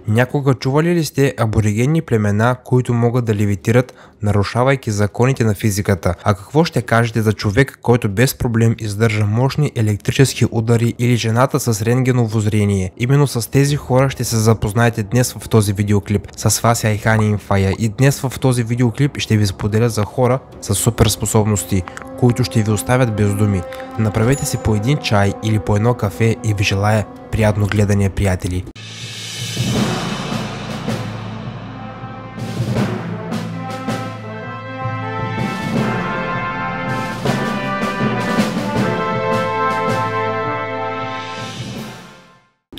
Някога чували ли сте аборигенни племена, които могат да левитират, нарушавайки законите на физиката? А какво ще кажете за човек, който без проблем издържа мощни електрически удари, или жената с рентгеново зрение? Именно с тези хора ще се запознаете днес в този видеоклип. С вас е Айхан Инфая и днес в този видеоклип ще ви споделя за хора с суперспособности, които ще ви оставят без думи. Направете си по един чай или по едно кафе и ви желая приятно гледане, приятели.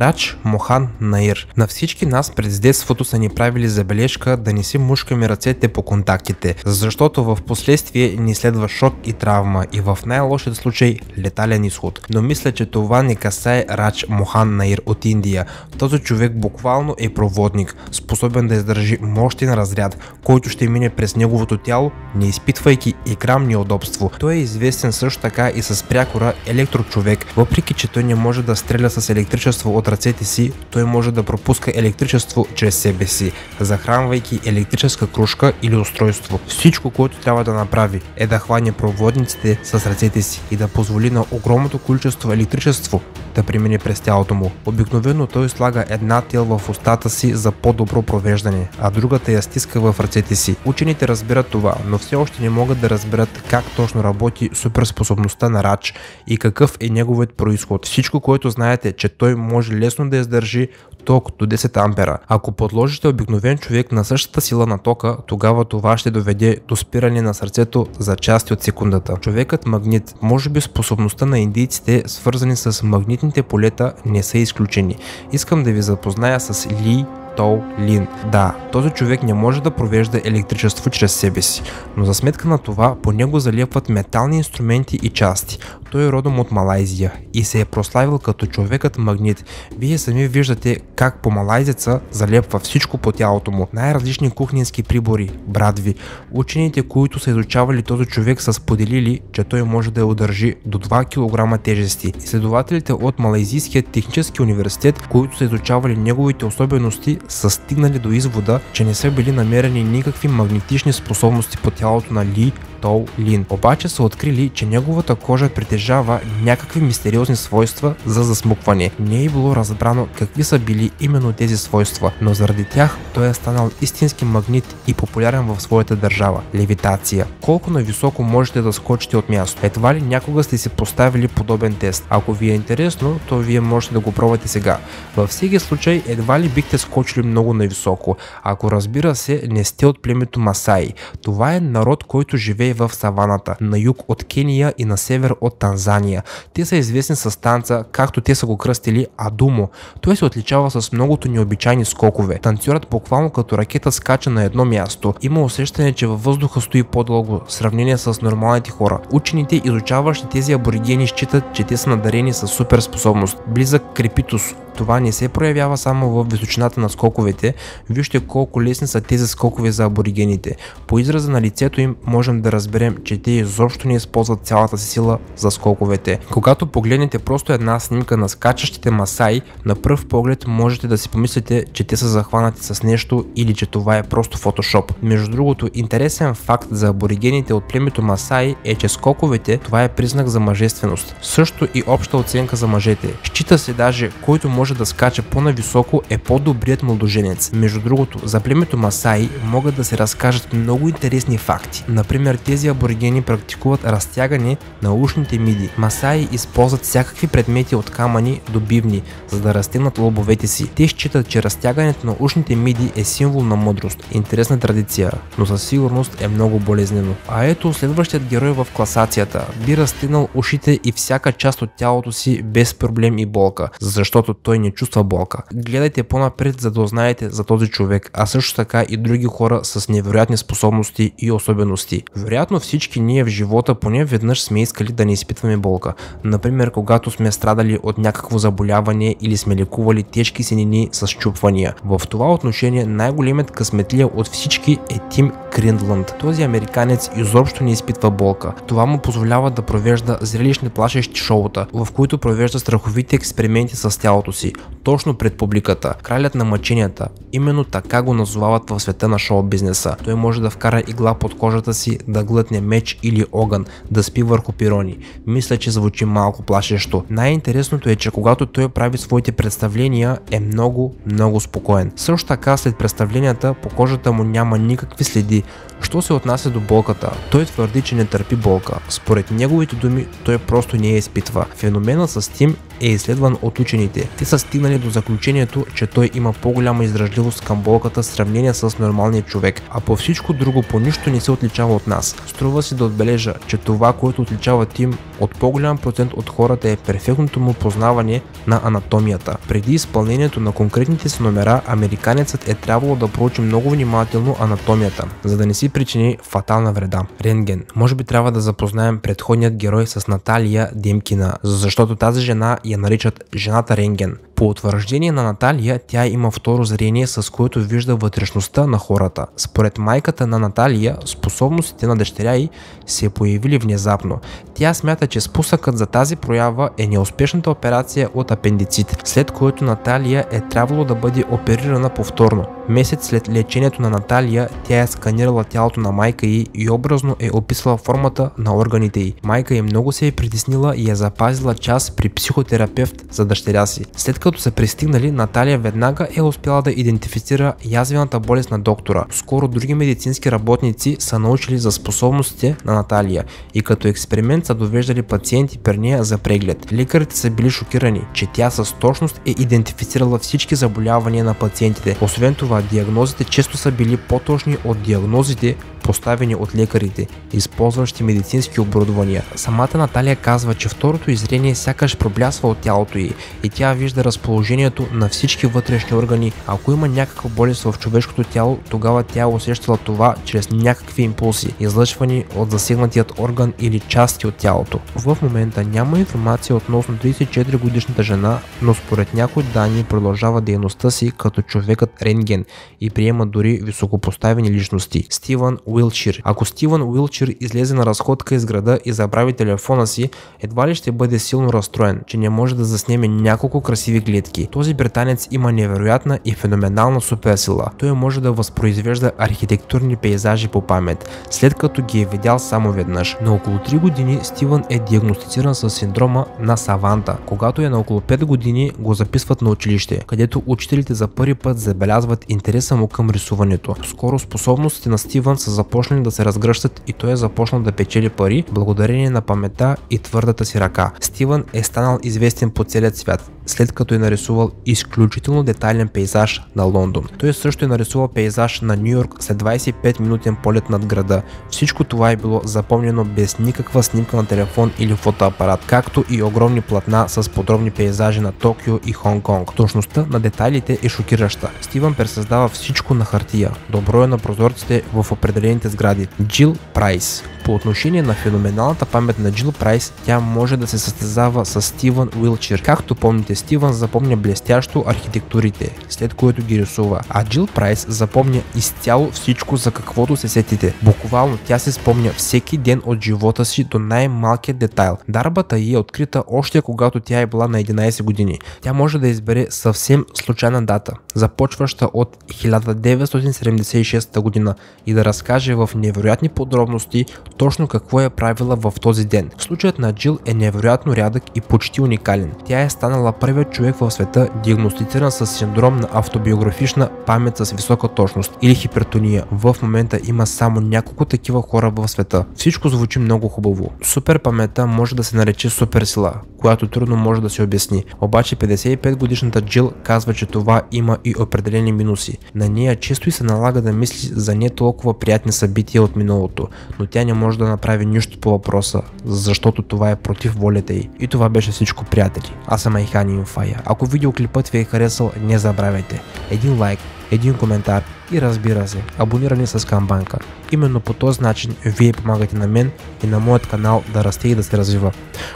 Радж Мохан Наир. На всички нас през детството са ни правили забележка да не си мушкаме ръцете по контактите, защото в последствие ни следва шок и травма и в най-лошият случай летален изход. Но мисля, че това не касае Радж Мохан Наир от Индия. Този човек буквално е проводник, способен да издържи мощен разряд, който ще мине през неговото тяло, не изпитвайки и грам неудобство. Той е известен също така и с прякора електрочовек. Въпреки че той не може да стреля с електричество от ръцете си, той може да пропуска електричество чрез себе си, захранвайки електрическа кружка или устройство. Всичко, което трябва да направи, е да хване проводниците с ръцете си и да позволи на огромното количество електричество да премине през тялото му. Обикновено той слага една тел в устата си за по-добро провеждане, а другата я стиска в ръцете си. Учените разбират това, но все още не могат да разберат как точно работи суперспособността на Радж и какъв е неговият произход. Всичко, което знаете, че той може лесно да издържи ток до 10 ампера. Ако подложите обикновен човек на същата сила на тока, тогава това ще доведе до спиране на сърцето за части от секундата. Човекът магнит. Може би способността на индийците, свързани с магнитните полета, не са изключени. Искам да ви запозная с Ли Тоу Лин. Да, този човек не може да провежда електричество чрез себе си, но за сметка на това по него залепват метални инструменти и части. Той е родом от Малайзия и се е прославил като човекът магнит. Вие сами виждате как по малайзеца залепва всичко по тялото му. Най-различни кухненски прибори, брадви. Учените, които са изучавали този човек, са споделили, че той може да удържи до 2 кг тежести. Изследователите от Малайзийския технически университет, които са изучавали неговите особености, са стигнали до извода, че не са били намерени никакви магнетични способности по тялото на Ли Тоу Лин. Обаче са открили, че неговата кожа притежава някакви мистериозни свойства за засмукване. Не е било разбрано какви са били именно тези свойства, но заради тях той е станал истински магнит и популярен в своята държава. Левитация. Колко нависоко можете да скочите от място? Едва ли някога сте си поставили подобен тест? Ако ви е интересно, то вие можете да го пробвате сега. Във всеки случай едва ли бихте скочили много нависоко, ако разбира се не сте от племето Масаи. Това е народ, който живее в саваната, на юг от Кения и на север от Танзания. Те са известни с танца, както те са го кръстили, адумо. Той се отличава с многото необичайни скокове. Танцорът буквално като ракета скача на едно място. Има усещане, че във въздуха стои по-дълго в сравнение с нормалните хора. Учените, изучаващи тези аборигени, считат, че те са надарени с суперспособност, близък крепитус. Това не се проявява само в височината на скоковете. Вижте колко лесни са тези скокове за аборигените. По израза на лицето им можем да разберем, че те изобщо не използват цялата си сила за скоковете. Когато погледнете просто една снимка на скачащите масаи, на пръв поглед можете да си помислите, че те са захванати с нещо или че това е просто фотошоп. Между другото, интересен факт за аборигените от племето Масаи е, че скоковете това е признак за мъжественост. Също и обща оценка за мъжете. Счита се даже, който може да скача по-нависоко е по-добрият младоженец. Между другото, за племето Масаи могат да се разкажат много интересни факти. Например, тези аборигени практикуват разтягане на ушните миди. Масаи използват всякакви предмети от камъни до бивни, за да разтегнат лобовете си. Те считат, че разтягането на ушните миди е символ на мъдрост. Интересна традиция, но със сигурност е много болезнено. А ето следващият герой в класацията. Би разтегнал ушите и всяка част от тялото си без проблем и болка, защото той не чувства болка. Гледайте по-напред, за да узнаете за този човек, а също така и други хора с невероятни способности и особености. Вероятно всички ние в живота поне веднъж сме искали да не изпитваме болка. Например, когато сме страдали от някакво заболяване или сме лекували тежки синини с счупвания. В това отношение най-големият късметлия от всички е Тим Криндланд. Този американец изобщо не изпитва болка. Това му позволява да провежда зрелищни плашещи шоута, в които провежда страховити експерименти с тялото си. си, точно пред публиката. Кралят на мъченията. Именно така го назовават в света на шоу-бизнеса. Той може да вкара игла под кожата си, да глътне меч или огън, да спи върху пирони. Мисля, че звучи малко плашещо. Най-интересното е, че когато той прави своите представления, е много спокоен. Също така след представленията по кожата му няма никакви следи. Що се отнася до болката, той твърди, че не търпи болка. Според неговите думи, той просто не я изпитва. Феноменът с Тим е изследван от учените. Те са стигнали до заключението, че той има по-голяма издръжливост към болката в сравнение с нормалния човек, а по всичко друго по нищо не се отличава от нас. Струва си да отбележа, че това, което отличава Тим от по-голям процент от хората, е перфектното му познаване на анатомията. Преди изпълнението на конкретните си номера, американецът е трябвало да проучи много внимателно анатомията, за да не си причини фатална вреда. Рентген. Може би трябва да запознаем предходният герой с Наталия Демкина, защото тази жена я наричат жената рентген. По утвърждение на Наталия, тя има второ зрение, с което вижда вътрешността на хората. Според майката на Наталия, способностите на дъщеря й се появили внезапно. Тя смята, че спусъкът за тази проява е неуспешната операция от апендицит, след което Наталия е трябвало да бъде оперирана повторно. Месец след лечението на Наталия, тя е сканирала тялото на майка й и образно е описала формата на органите й. Майка й много се е притеснила и е запазила час при психотерапевт за дъщеря си. След като са пристигнали, Наталия веднага е успяла да идентифицира язвената болест на доктора. Скоро други медицински работници са научили за способностите на Наталия и като експеримент са довеждали пациенти при нея за преглед. Лекарите са били шокирани, че тя с точност е идентифицирала всички заболявания на пациентите. Освен това, диагнозите често са били по-точни от диагнозите, поставени от лекарите, използващи медицински оборудвания. Самата Наталия казва, че второто изрение сякаш проблясва от тялото й и тя вижда разположението на всички вътрешни органи. Ако има някаква болест в човешкото тяло, тогава тя е усещала това чрез някакви импулси, излъчвани от засегнатият орган или части от тялото. В момента няма информация относно 34 годишната жена, но според някои данни продължава дейността си като човекът рентген и приема дори високопоставени личности. Стивън Уилчир. Ако Стивън Уилчир излезе на разходка из града и забрави телефона си, едва ли ще бъде силно разстроен, че не може да заснеме няколко красиви гледки. Този британец има невероятна и феноменална суперсила. Той може да възпроизвежда архитектурни пейзажи по памет, след като ги е видял само веднъж. На около 3 години Стивън е диагностициран с синдрома на Саванта. Когато е на около 5 години, го записват на училище, където учителите за първи път забелязват интереса му към рисуването. Скоро способностите на Стивън са започнали да се разгръщат и той е започнал да печели пари благодарение на паметта и твърдата си ръка. Стивън е станал известен по целия свят, след като е нарисувал изключително детайлен пейзаж на Лондон. Той също е нарисувал пейзаж на Ню Йорк след 25-минутен полет над града. Всичко това е било запомнено без никаква снимка на телефон или фотоапарат, както и огромни платна с подробни пейзажи на Токио и Хонг Конг. Точността на детайлите е шокираща. Стивън пресъздава всичко на хартия, до броя на прозорците в определените сгради. Джил Прайс. По отношение на феноменалната памет на Джил Прайс, тя може да се състезава с Стивън Уилчир. Както помните, Стивън запомня блестящо архитектурите, след което ги рисува, а Джил Прайс запомня изцяло всичко, за каквото се сетите. Буквално тя се спомня всеки ден от живота си до най-малкият детайл. Дарбата й е открита още когато тя е била на 11 години. Тя може да избере съвсем случайна дата, започваща от 1976 година и да разкаже в невероятни подробности точно какво е правила в този ден. Случаят на Джил е невероятно рядък и почти уникален. Тя е станала първият човек в света, диагностициран с синдром на автобиографична памет с висока точност или хипертония. В момента има само няколко такива хора в света. Всичко звучи много хубаво. Супер паметта може да се нарече суперсила, която трудно може да се обясни. Обаче 55 годишната Джил казва, че това има и определени минуси. На нея често и се налага да мисли за не толкова приятни събития от миналото, но тя не може да направи нищо по въпроса, защото това е против волята й. И това беше всичко, приятели. Аз съм Айхан Инфая. Ако видеоклипът ви е харесал, не забравяйте един лайк, един коментар и разбира се, абониране с камбанка. Именно по този начин вие помагате на мен и на моят канал да расте и да се развива.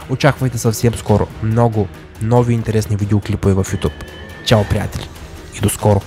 Очаквайте съвсем скоро много нови интересни видеоклипове в YouTube. Чао, приятели, и до скоро!